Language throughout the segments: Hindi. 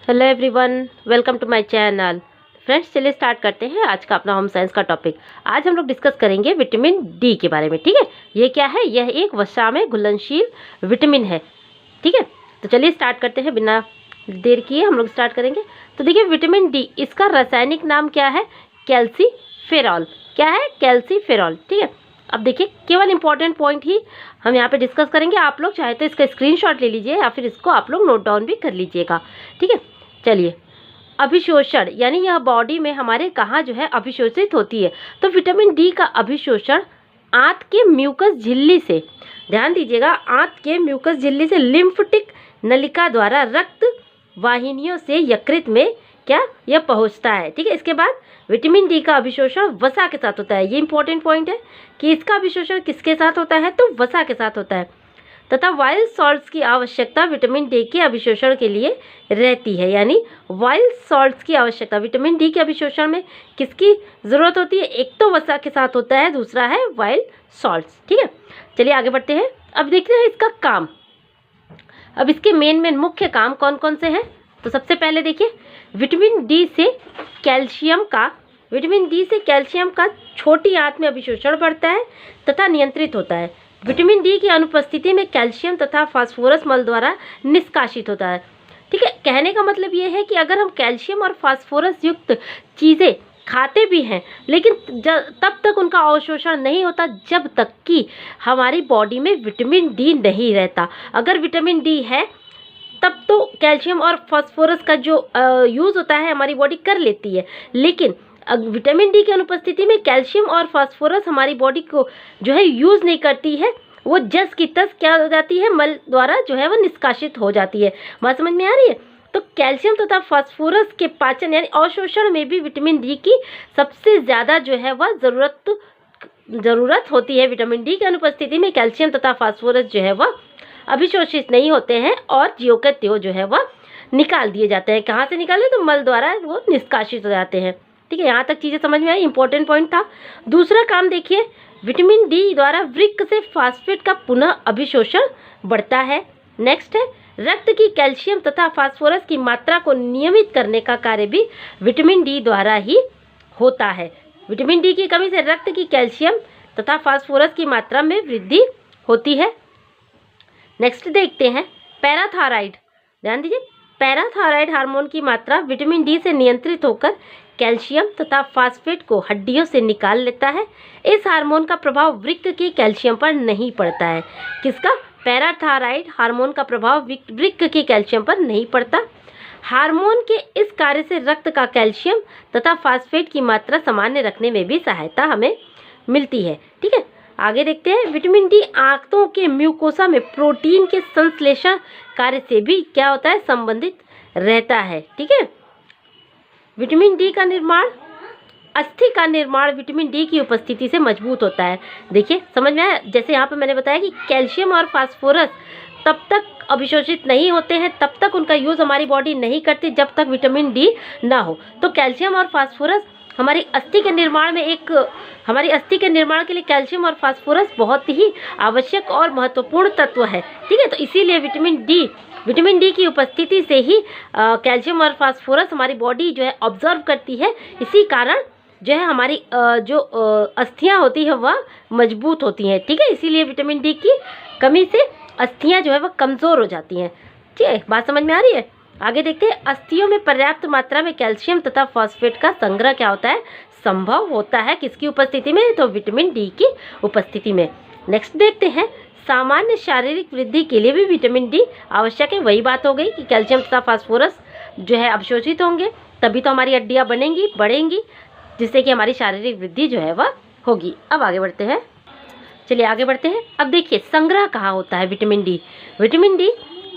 Hello everyone, welcome to my channel. Friends, चलिए स्टार्ट करते हैं आज का अपना होम साइंस का टॉपिक। आज हम लोग डिस्कस करेंगे विटामिन डी के बारे में। ठीक है, ये क्या है? यह एक वसा में घुलनशील विटामिन है। ठीक है, तो चलिए स्टार्ट करते हैं। बिना देर किए हम लोग स्टार्ट करेंगे। तो देखिए, विटामिन डी, इसका रासायनिक नाम क्या है? कैल्सीफेरॉल। क्या है? कैल्सीफेरॉल। ठीक है, अब देखिए, केवल इंपॉर्टेंट पॉइंट ही हम यहाँ पे डिस्कस करेंगे। आप लोग चाहे तो इसका स्क्रीनशॉट ले लीजिए या फिर इसको आप लोग नोट डाउन भी कर लीजिएगा। ठीक है, चलिए। अभिशोषण, यानी यह बॉडी में हमारे कहाँ जो है अभिशोषित होती है? तो विटामिन डी का अभिशोषण आंत के म्यूकस झिल्ली से, ध्यान दीजिएगा, आंत के म्यूकस झिल्ली से लिम्फटिक नलिका द्वारा रक्त वाहिनियों से यकृत में क्या यह पहुंचता है। ठीक है, इसके बाद विटामिन डी का अभिशोषण वसा के साथ होता है। ये इंपॉर्टेंट पॉइंट है कि इसका अभिशोषण किसके साथ होता है? तो वसा के साथ होता है। तथा वाइल्ड सॉल्ट्स की आवश्यकता विटामिन डी के अभिशोषण के लिए रहती है। यानी वाइल्ड सॉल्ट्स की आवश्यकता विटामिन डी के अभिशोषण में किसकी ज़रूरत होती है? एक तो वसा के साथ होता है, दूसरा है वाइल्ड सॉल्ट्स। ठीक है, चलिए आगे बढ़ते हैं। अब देखते हैं इसका काम। अब इसके मेन मुख्य काम कौन कौन से हैं? तो सबसे पहले देखिए, विटामिन डी से कैल्शियम का छोटी आंत में अभिशोषण बढ़ता है तथा नियंत्रित होता है। विटामिन डी की अनुपस्थिति में कैल्शियम तथा फास्फोरस मल द्वारा निष्कासित होता है। ठीक है, कहने का मतलब ये है कि अगर हम कैल्शियम और फास्फोरस युक्त चीज़ें खाते भी हैं, लेकिन तब तक उनका अवशोषण नहीं होता जब तक कि हमारी बॉडी में विटामिन डी नहीं रहता। अगर विटामिन डी है तब तो कैल्शियम और फास्फोरस का जो यूज़ होता है हमारी बॉडी कर लेती है, लेकिन विटामिन डी की अनुपस्थिति में कैल्शियम और फास्फोरस हमारी बॉडी को जो है यूज़ नहीं करती है। वो जस की तस क्या हो जाती है? मल द्वारा जो है वो निष्कासित हो जाती है। बात समझ में आ रही है? तो कैल्शियम तथा फास्फोरस के पाचन यानी अवशोषण में भी विटामिन डी की सबसे ज़्यादा जो है वह ज़रूरत होती है। विटामिन डी की अनुपस्थिति में कैल्शियम तथा फास्फोरस जो है वह अभिशोषित नहीं होते हैं और ज्यों के त्यों जो है वह निकाल दिए जाते हैं। कहाँ से निकाले? तो मल द्वारा वो निष्कासित हो जाते हैं। ठीक है, यहाँ तक चीज़ें समझ में आई। इंपॉर्टेंट पॉइंट था। दूसरा काम देखिए, विटामिन डी द्वारा वृक्क से फास्फेट का पुनः अभिशोषण बढ़ता है। नेक्स्ट है, रक्त की कैल्शियम तथा फास्फोरस की मात्रा को नियमित करने का कार्य भी विटामिन डी द्वारा ही होता है। विटामिन डी की कमी से रक्त की कैल्शियम तथा फास्फोरस की मात्रा में वृद्धि होती है। नेक्स्ट देखते हैं, पैराथायराइड। ध्यान दीजिए, पैराथायराइड हार्मोन की मात्रा विटामिन डी से नियंत्रित होकर कैल्शियम तथा फास्फेट को हड्डियों से निकाल लेता है। इस हार्मोन का प्रभाव वृक्क के कैल्शियम पर नहीं पड़ता है। किसका? पैराथायराइड हार्मोन का प्रभाव वृक्क के कैल्शियम पर नहीं पड़ता। हार्मोन के इस कार्य से रक्त का कैल्शियम तथा फास्फेट की मात्रा सामान्य रखने में भी सहायता हमें मिलती है। ठीक है, आगे देखते हैं। विटामिन डी आंतों के म्यूकोसा में प्रोटीन के संश्लेषण कार्य से भी क्या होता है? संबंधित रहता है। ठीक है, विटामिन डी का निर्माण, अस्थि का निर्माण विटामिन डी की उपस्थिति से मजबूत होता है। देखिए, समझ में आया? जैसे यहाँ पे मैंने बताया कि कैल्शियम और फास्फोरस तब तक अभिशोषित नहीं होते हैं, तब तक उनका यूज़ हमारी बॉडी नहीं करती जब तक विटामिन डी ना हो। तो कैल्शियम और फास्फोरस हमारी अस्थि के निर्माण में हमारी अस्थि के निर्माण के लिए कैल्शियम और फास्फोरस बहुत ही आवश्यक और महत्वपूर्ण तत्व है। ठीक है, तो इसीलिए विटामिन डी की उपस्थिति से ही कैल्शियम और फास्फोरस हमारी बॉडी जो है ऑब्जर्व करती है। इसी कारण जो है हमारी अस्थियां होती है वह मजबूत होती हैं। ठीक है, इसीलिए विटामिन डी की कमी से अस्थियां जो है वह कमज़ोर हो जाती हैं। ठीक है, बात समझ में आ रही है? आगे देखते हैं, अस्थियों में पर्याप्त मात्रा में कैल्शियम तथा फास्फेट का संग्रह क्या होता है? संभव होता है। किसकी उपस्थिति में? तो विटामिन डी की उपस्थिति में। नेक्स्ट देखते हैं, सामान्य शारीरिक वृद्धि के लिए भी विटामिन डी आवश्यक है। वही बात हो गई कि कैल्शियम तथा फास्फोरस जो है अवशोषित होंगे, तभी तो हमारी हड्डियाँ बढ़ेंगी, जिससे कि हमारी शारीरिक वृद्धि जो है वह होगी। अब आगे बढ़ते हैं। चलिए आगे बढ़ते हैं। अब देखिए, संग्रह कहाँ होता है विटामिन डी? विटामिन डी,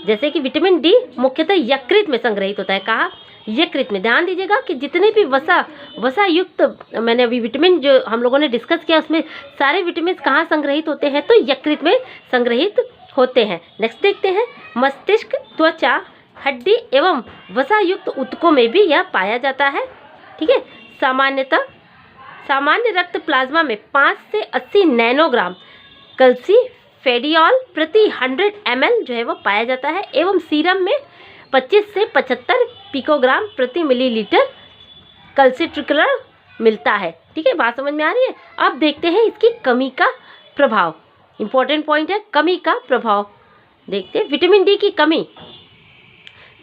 जैसे कि विटामिन डी मुख्यतः यकृत में संग्रहित होता है। कहाँ? यकृत में। ध्यान दीजिएगा कि जितने भी वसा युक्त मैंने अभी विटामिन जो हम लोगों ने डिस्कस किया, उसमें सारे विटामिन कहाँ संग्रहित होते हैं? तो यकृत में संग्रहित होते हैं। नेक्स्ट देखते हैं, मस्तिष्क, त्वचा, हड्डी एवं वसा युक्त ऊतकों में भी यह पाया जाता है। ठीक है, सामान्य रक्त प्लाज्मा में 5 से 80 नैनोग्राम कैल्सीफेरियोल प्रति 100 ml जो है वो पाया जाता है एवं सीरम में 25 से 75 पिकोग्राम प्रति मिलीलीटर कैल्सिट्रिकुलर मिलता है। ठीक है, बात समझ में आ रही है। अब देखते हैं इसकी कमी का प्रभाव। इंपॉर्टेंट पॉइंट है कमी का प्रभाव। देखते हैं विटामिन डी की कमी।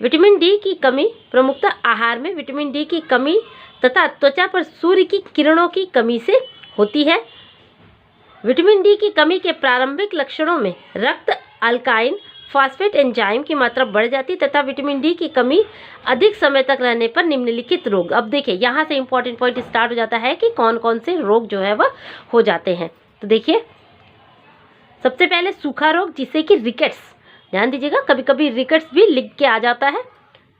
विटामिन डी की कमी प्रमुखतः आहार में विटामिन डी की कमी तथा त्वचा पर सूर्य की किरणों की कमी से होती है। विटामिन डी की कमी के प्रारंभिक लक्षणों में रक्त अल्काइन फॉस्फेट एंजाइम की मात्रा बढ़ जाती है तथा विटामिन डी की कमी अधिक समय तक रहने पर निम्नलिखित रोग। अब देखिए यहाँ से इंपॉर्टेंट पॉइंट स्टार्ट हो जाता है कि कौन कौन से रोग जो है वह हो जाते हैं। तो देखिए सबसे पहले सूखा रोग जिसे कि रिकेट्स, ध्यान दीजिएगा कभी कभी रिकेट्स भी लिख के आ जाता है,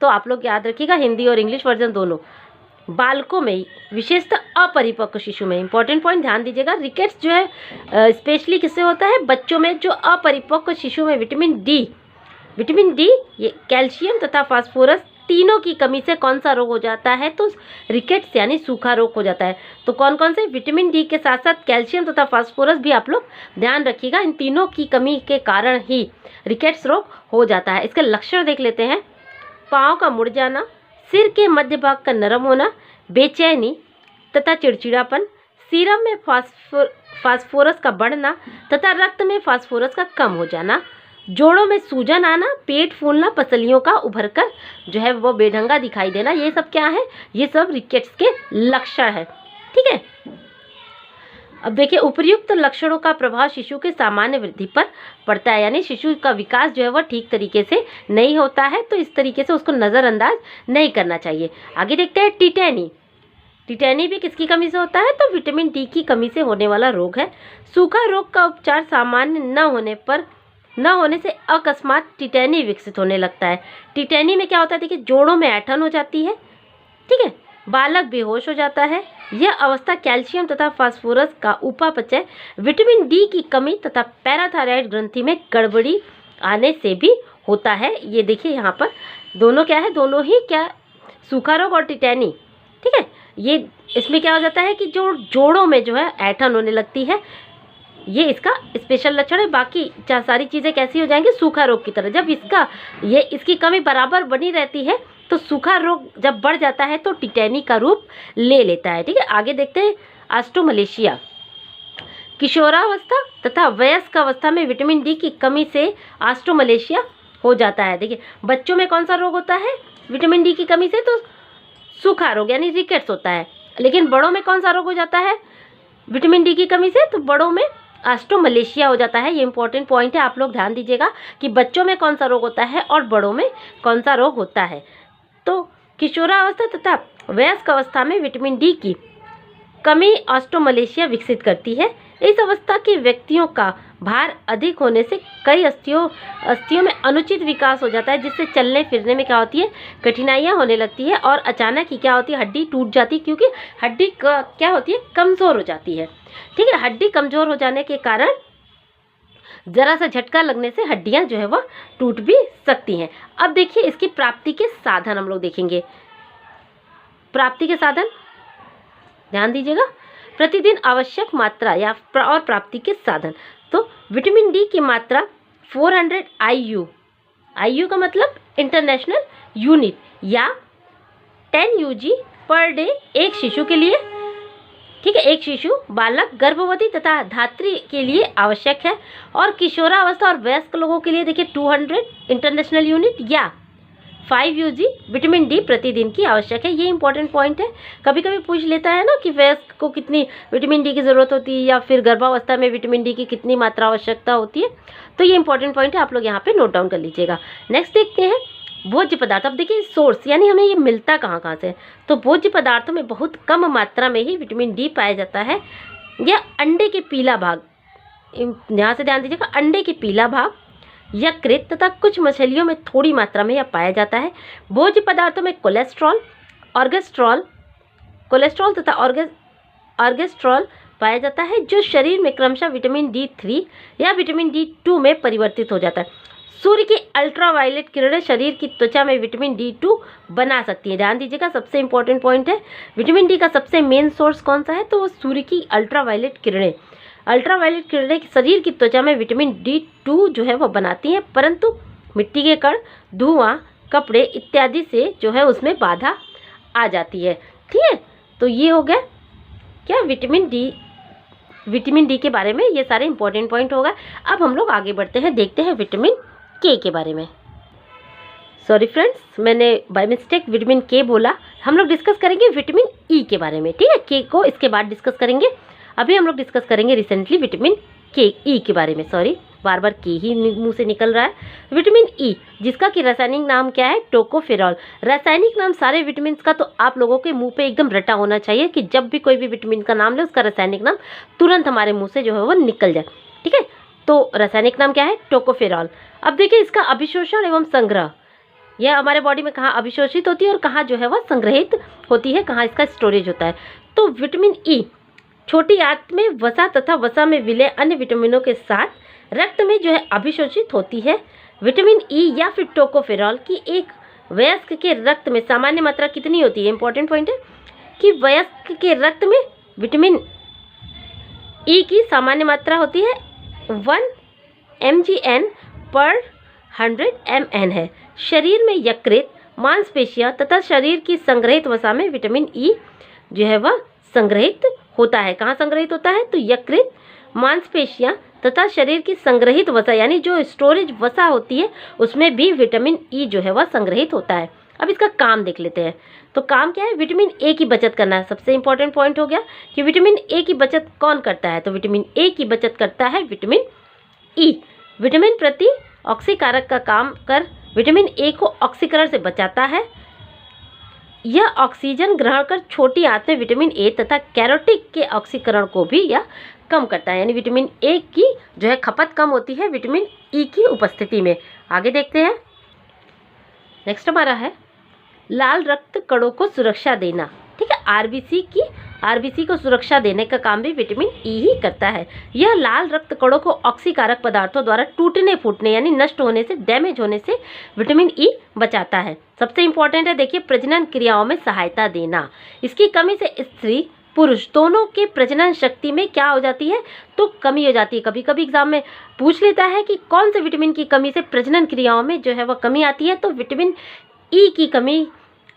तो आप लोग याद रखिएगा हिंदी और इंग्लिश वर्जन दोनों। बालकों में विशेषतः अपरिपक्व शिशु में, इंपॉर्टेंट पॉइंट ध्यान दीजिएगा, रिकेट्स जो है स्पेशली किससे होता है, बच्चों में जो अपरिपक्व शिशु में विटामिन डी ये कैल्शियम तथा फास्फोरस तीनों की कमी से कौन सा रोग हो जाता है, तो रिकेट्स यानी सूखा रोग हो जाता है। तो कौन कौन से, विटामिन डी के साथ साथ कैल्शियम तथा फास्फोरस भी आप लोग ध्यान रखिएगा, इन तीनों की कमी के कारण ही रिकेट्स रोग हो जाता है। इसके लक्षण देख लेते हैं। पाँव का मुड़ जाना, सिर के मध्य भाग का नरम होना, बेचैनी तथा चिड़चिड़ापन, सीरम में फास्फोरस का बढ़ना तथा रक्त में फास्फोरस का कम हो जाना, जोड़ों में सूजन आना, पेट फूलना, पसलियों का उभरकर जो है वो बेढंगा दिखाई देना, ये सब क्या है, ये सब रिकेट्स के लक्षण है। ठीक है, अब देखिए उपर्युक्त लक्षणों का प्रभाव शिशु के सामान्य वृद्धि पर पड़ता है, यानी शिशु का विकास जो है वह ठीक तरीके से नहीं होता है, तो इस तरीके से उसको नज़रअंदाज नहीं करना चाहिए। आगे देखते हैं टिटेनी भी किसकी कमी से होता है, तो विटामिन डी की कमी से होने वाला रोग है। सूखा रोग का उपचार सामान्य न होने से अकस्मात टिटेनी विकसित होने लगता है। टिटेनी में क्या होता है, देखिए जोड़ों में ऐंठन हो जाती है, ठीक है, बालक बेहोश हो जाता है। यह अवस्था कैल्शियम तथा फास्फोरस का उपापचय, विटामिन डी की कमी तथा पैराथायरॉइड ग्रंथि में गड़बड़ी आने से भी होता है। ये देखिए यहाँ पर दोनों क्या है, दोनों ही क्या, सूखा रोग और टिटेनी। ठीक है, ये इसमें क्या हो जाता है कि जो जोड़ों में जो है ऐंठन होने लगती है, ये इसका स्पेशल लक्षण है। बाकी सारी चीज़ें कैसी हो जाएंगी, सूखा रोग की तरह। जब इसकी कमी बराबर बनी रहती है तो सूखा रोग जब बढ़ जाता है तो टिटेनी का रूप ले लेता है। ठीक है, आगे देखते हैं ऑस्टोमलेशिया। किशोरावस्था तथा वयस्क अवस्था में विटामिन डी की कमी से ऑस्टोमलेशिया हो जाता है। देखिए बच्चों में कौन सा रोग होता है विटामिन डी की कमी से, तो सूखा रोग यानी रिकेट्स होता है। लेकिन बड़ों में कौन सा रोग हो जाता है विटामिन डी की कमी से, तो बड़ों में ऑस्टोमलेशिया हो जाता है। ये इंपॉर्टेंट पॉइंट है, आप लोग ध्यान दीजिएगा कि बच्चों में कौन सा रोग होता है और बड़ों में कौन सा रोग होता है। तो किशोरावस्था तथा वयस्क अवस्था में विटामिन डी की कमी ऑस्टोमलेशिया विकसित करती है। इस अवस्था के व्यक्तियों का भार अधिक होने से कई अस्थियों में अनुचित विकास हो जाता है, जिससे चलने फिरने में क्या होती है, कठिनाइयाँ होने लगती है और अचानक ही क्या होती है, हड्डी टूट जाती है, क्योंकि हड्डी क्या होती है, कमज़ोर हो जाती है। ठीक है, हड्डी कमज़ोर हो जाने के कारण जरा सा झटका लगने से हड्डियां जो है वह टूट भी सकती हैं। अब देखिए इसकी प्राप्ति के साधन हम लोग देखेंगे। प्राप्ति के साधन ध्यान दीजिएगा, प्रतिदिन आवश्यक मात्रा या और प्राप्ति के साधन। तो विटामिन डी की मात्रा 400 IU का मतलब इंटरनेशनल यूनिट या 10 UG पर डे एक शिशु के लिए। ठीक है, एक शिशु, बालक, गर्भवती तथा धात्री के लिए आवश्यक है। और किशोरावस्था और वयस्क लोगों के लिए देखिए 200 इंटरनेशनल यूनिट या 5 UG विटामिन डी प्रतिदिन की आवश्यक है। ये इंपॉर्टेंट पॉइंट है, कभी कभी पूछ लेता है ना कि वयस्क को कितनी विटामिन डी की ज़रूरत होती है या फिर गर्भावस्था में विटामिन डी की कितनी मात्रा आवश्यकता होती है, तो ये इंपॉर्टेंट पॉइंट है, आप लोग यहाँ पे नोट डाउन कर लीजिएगा। नेक्स्ट देखते हैं भोज्य पदार्थ। अब देखिए सोर्स यानी हमें ये मिलता कहाँ से, तो भोज्य पदार्थों में बहुत कम मात्रा में ही विटामिन डी पाया जाता है। यह अंडे के पीला भाग, यहाँ से ध्यान दीजिएगा, अंडे के पीला भाग, यकृत तथा कुछ मछलियों में थोड़ी मात्रा में यह पाया जाता है। भोज्य पदार्थों में कोलेस्ट्रॉल तथा ऑर्गेस्ट्रॉल पाया जाता है, जो शरीर में क्रमशः विटामिन D3 या विटामिन D2 में परिवर्तित हो जाता है। सूर्य की अल्ट्रावायलेट किरणें शरीर की त्वचा में विटामिन D2 बना सकती है। ध्यान दीजिएगा, सबसे इंपॉर्टेंट पॉइंट है, विटामिन डी का सबसे मेन सोर्स कौन सा है, तो वो सूर्य की अल्ट्रावायलेट किरणें। अल्ट्रावायलेट किरणें शरीर की त्वचा में विटामिन D2 जो है वो बनाती हैं, परंतु मिट्टी के कण, धुआं, कपड़े इत्यादि से जो है उसमें बाधा आ जाती है। ठीक है, तो ये हो गया क्या विटामिन डी के बारे में, ये सारे इंपॉर्टेंट पॉइंट होगा। अब हम लोग आगे बढ़ते हैं, देखते हैं विटामिन के बारे में। सॉरी फ्रेंड्स, मैंने बाय मिस्टेक विटामिन के बोला। हम लोग डिस्कस करेंगे विटामिन ई के बारे में। ठीक है, के को इसके बाद डिस्कस करेंगे। अभी हम लोग डिस्कस करेंगे रिसेंटली विटामिन के ई के बारे में। सॉरी, बार बार के ही मुंह से निकल रहा है। विटामिन ई, जिसका कि रासायनिक नाम क्या है, टोकोफेरॉल। रासायनिक नाम सारे विटामिन का तो आप लोगों के मुंह पे एकदम रटा होना चाहिए कि जब भी कोई भी विटामिन का नाम ले उसका रासायनिक नाम तुरंत हमारे मुंह से जो है वो निकल जाए। ठीक है, तो रासायनिक नाम क्या है, टोकोफेरॉल। अब देखिए इसका अभिशोषण एवं संग्रह, यह हमारे बॉडी में कहाँ अभिशोषित होती है और कहाँ जो है वह संग्रहित होती है, कहाँ इसका स्टोरेज होता है। तो विटामिन ई छोटी आंत में वसा तथा वसा में विलय अन्य विटामिनों के साथ रक्त में जो है अभिशोषित होती है। विटामिन ई या फिर टोकोफेरॉल की एक वयस्क के रक्त में सामान्य मात्रा कितनी होती है, इंपॉर्टेंट पॉइंट है कि वयस्क के रक्त में विटामिन ई की सामान्य मात्रा होती है 1 mgn पर 100 mn है। शरीर में यकृत, मांसपेशियां तथा शरीर की संग्रहित वसा में विटामिन ई जो है वह संग्रहित होता है। कहाँ संग्रहित होता है, तो यकृत, मांसपेशियां तथा शरीर की संग्रहित वसा यानी जो स्टोरेज वसा होती है उसमें भी विटामिन ई जो है वह संग्रहित होता है। अब इसका काम देख लेते हैं। तो काम क्या है, विटामिन ए की बचत करना है। सबसे इंपॉर्टेंट पॉइंट हो गया कि विटामिन ए की बचत कौन करता है, तो विटामिन ए की बचत करता है विटामिन ई। विटामिन प्रति ऑक्सीकारक का काम कर विटामिन ए को ऑक्सीकरण से बचाता है। यह ऑक्सीजन ग्रहण कर छोटी आंत में विटामिन ए तथा कैरोटिक के ऑक्सीकरण को भी यह कम करता है, यानी विटामिन ए की जो है खपत कम होती है विटामिन ई की उपस्थिति में। आगे देखते हैं, नेक्स्ट हमारा है लाल रक्त कणों को सुरक्षा देना। ठीक है, आरबीसी को सुरक्षा देने का काम भी विटामिन ई ही करता है। यह लाल रक्त कणों को ऑक्सीकारक पदार्थों द्वारा टूटने फूटने यानी नष्ट होने से, डैमेज होने से विटामिन ई बचाता है। सबसे इंपॉर्टेंट है देखिए प्रजनन क्रियाओं में सहायता देना। इसकी कमी से स्त्री पुरुष दोनों के प्रजनन शक्ति में क्या हो जाती है, तो कमी हो जाती है। कभी कभी एग्जाम में पूछ लेता है कि कौन से विटामिन की कमी से प्रजनन क्रियाओं में जो है वह कमी आती है, तो विटामिन ई की कमी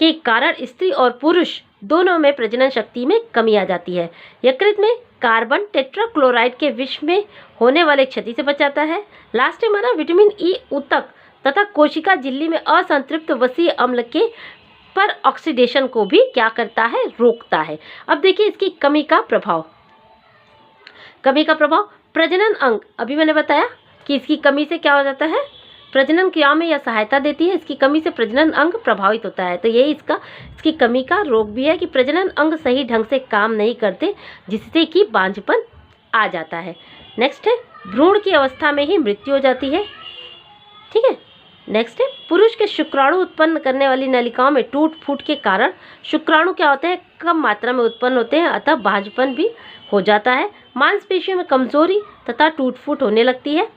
के कारण स्त्री और पुरुष दोनों में प्रजनन शक्ति में कमी आ जाती है। यकृत में कार्बन टेट्राक्लोराइड के विष में होने वाले क्षति से बचाता है। लास्ट में हमारा विटामिन ई ऊतक तथा कोशिका झिल्ली में असंतृप्त वसीय अम्ल के पर ऑक्सीडेशन को भी क्या करता है, रोकता है। अब देखिए इसकी कमी का प्रभाव प्रजनन अंग, अभी मैंने बताया कि इसकी कमी से क्या हो जाता है, प्रजनन क्रिया में यह सहायता देती है। इसकी कमी से प्रजनन अंग प्रभावित होता है। तो यही इसकी कमी का रोग भी है कि प्रजनन अंग सही ढंग से काम नहीं करते, जिससे कि बांझपन आ जाता है। नेक्स्ट है भ्रूण की अवस्था में ही मृत्यु हो जाती है। ठीक है, नेक्स्ट है पुरुष के शुक्राणु उत्पन्न करने वाली नलिकाओं में टूट फूट के कारण शुक्राणु क्या होते हैं, कम मात्रा में उत्पन्न होते हैं, अतः बांझपन भी हो जाता है। मांसपेशियों में कमजोरी तथा टूट फूट होने लगती है।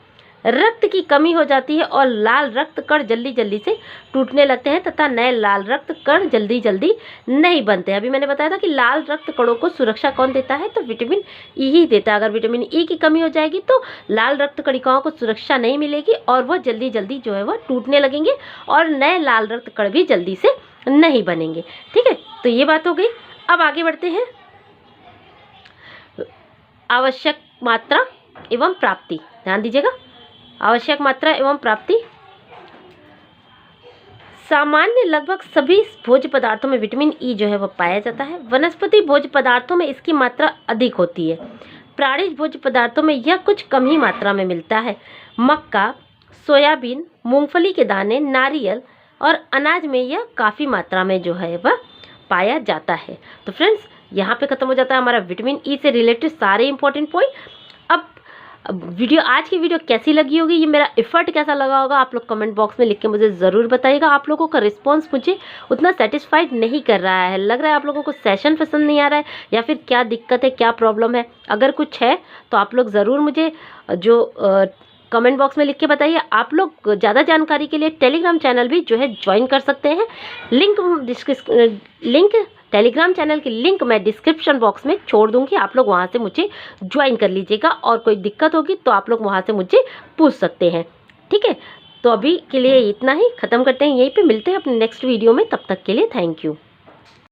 रक्त की कमी हो जाती है और लाल रक्त कण जल्दी जल्दी से टूटने लगते हैं तथा नए लाल रक्त कण जल्दी जल्दी नहीं बनते। अभी मैंने बताया था कि लाल रक्त कणों को सुरक्षा कौन देता है, तो विटामिन ई ही देता है। अगर विटामिन ई की कमी हो जाएगी तो लाल रक्त कणिकाओं को सुरक्षा नहीं मिलेगी और वह जल्दी जल्दी जो है वह टूटने लगेंगे और नए लाल रक्त कण भी जल्दी से नहीं बनेंगे। ठीक है, तो ये बात हो गई। अब आगे बढ़ते हैं, आवश्यक मात्रा एवं प्राप्ति, ध्यान दीजिएगा। आवश्यक मात्रा एवं प्राप्ति, सामान्य लगभग सभी भोज्य पदार्थों में विटामिन ई जो है वह पाया जाता है। वनस्पति भोज्य पदार्थों में इसकी मात्रा अधिक होती है। प्राणिज भोज्य पदार्थों में यह कुछ कम ही मात्रा में मिलता है। मक्का, सोयाबीन, मूंगफली के दाने, नारियल और अनाज में यह काफ़ी मात्रा में जो है वह पाया जाता है। तो फ्रेंड्स यहाँ पे ख़त्म हो जाता है हमारा विटामिन ई से रिलेटेड सारे इंपॉर्टेंट पॉइंट। अब आज की वीडियो कैसी लगी होगी, ये मेरा एफर्ट कैसा लगा होगा, आप लोग कमेंट बॉक्स में लिख के मुझे ज़रूर बताइएगा। आप लोगों का रिस्पांस मुझे उतना सेटिस्फाइड नहीं कर रहा है। लग रहा है आप लोगों को सेशन पसंद नहीं आ रहा है या फिर क्या दिक्कत है, क्या प्रॉब्लम है। अगर कुछ है तो आप लोग ज़रूर मुझे जो कमेंट बॉक्स में लिख के बताइए। आप लोग ज़्यादा जानकारी के लिए टेलीग्राम चैनल भी जो है ज्वाइन कर सकते हैं। लिंक टेलीग्राम चैनल की लिंक मैं डिस्क्रिप्शन बॉक्स में छोड़ दूंगी, आप लोग वहां से मुझे ज्वाइन कर लीजिएगा और कोई दिक्कत होगी तो आप लोग वहां से मुझे पूछ सकते हैं। ठीक है, तो अभी के लिए इतना ही, ख़त्म करते हैं यहीं पे, मिलते हैं अपने नेक्स्ट वीडियो में, तब तक के लिए थैंक यू।